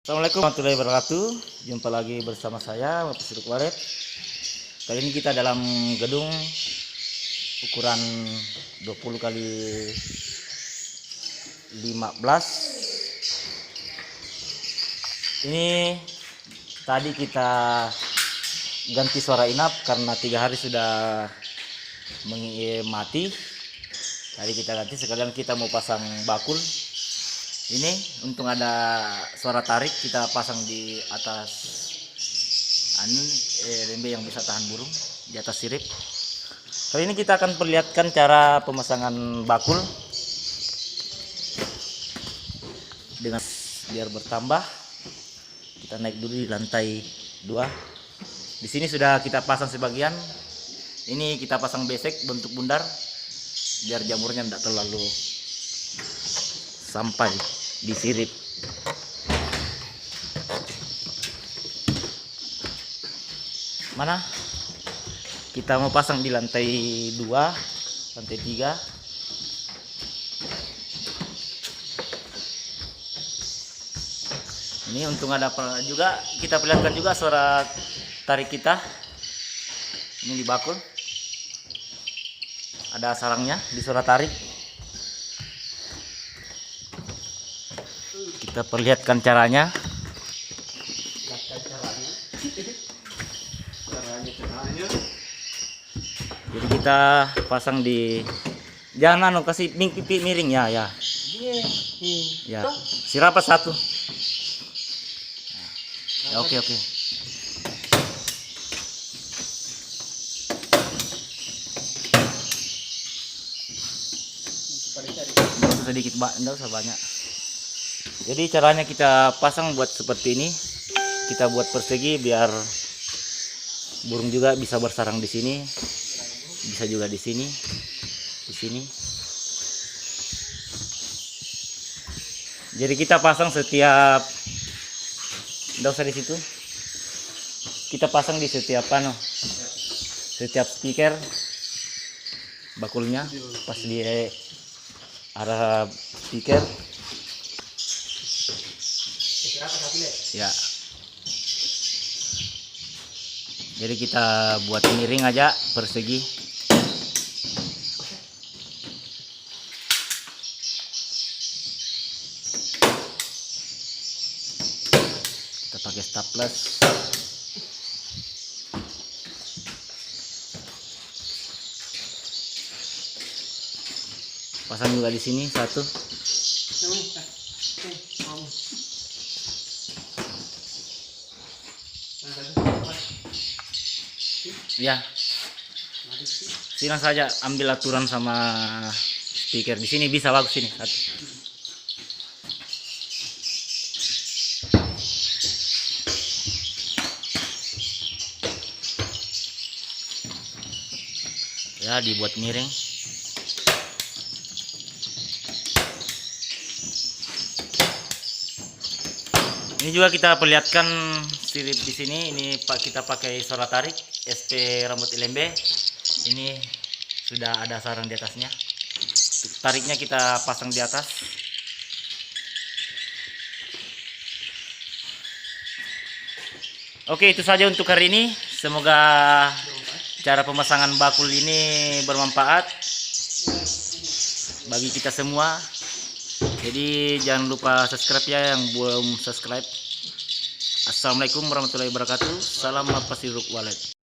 Assalamualaikum warahmatullahi wabarakatuh. Jumpa lagi bersama saya Bapak Siduk Walet. Kali ini kita dalam gedung ukuran 20 kali 15. Ini tadi kita ganti suara inap karena 3 hari sudah mati. Tadi kita ganti, sekalian kita mau pasang bakul. Ini untung ada suara tarik, kita pasang di atas lembe yang bisa tahan burung, di atas sirip. Kali ini kita akan perlihatkan cara pemasangan bakul dengan biar bertambah. Kita naik dulu di lantai 2. Di sini sudah kita pasang sebagian. Ini kita pasang besek bentuk bundar biar jamurnya tidak terlalu sampai di sirip. Mana kita mau pasang di lantai 2, lantai 3. Ini untung ada juga, kita perlihatkan juga suara tarik kita. Ini di bakul ada sarangnya di suara tarik. Kita perlihatkan caranya. Jadi kita pasang di, jangan kasih pipi miring ya. Ya, sirapat satu. Ya, oke. Sedikit, enggak usah banyak. Jadi caranya kita pasang buat seperti ini. Kita buat persegi biar burung juga bisa bersarang di sini. Bisa juga di sini. Di sini. Jadi kita pasang setiap, enggak usah di situ. Kita pasang di setiap setiap speaker bakulnya pas di arah speaker. Ya. Jadi kita buat miring aja persegi. Kita pakai staples. Pasang juga di sini satu. Ya, silang saja ambil aturan sama speaker di sini, bisa bagus ini satu. Ya, dibuat miring. Ini juga kita perlihatkan sirip di sini. Ini kita pakai suara tarik SP rambut ilembe. Ini sudah ada sarang di atasnya. Tariknya kita pasang di atas. Oke, itu saja untuk hari ini. Semoga cara pemasangan bakul ini bermanfaat bagi kita semua. Jadi jangan lupa subscribe ya yang belum subscribe. Assalamualaikum warahmatullahi wabarakatuh. Salam Bapak Siduk Walet.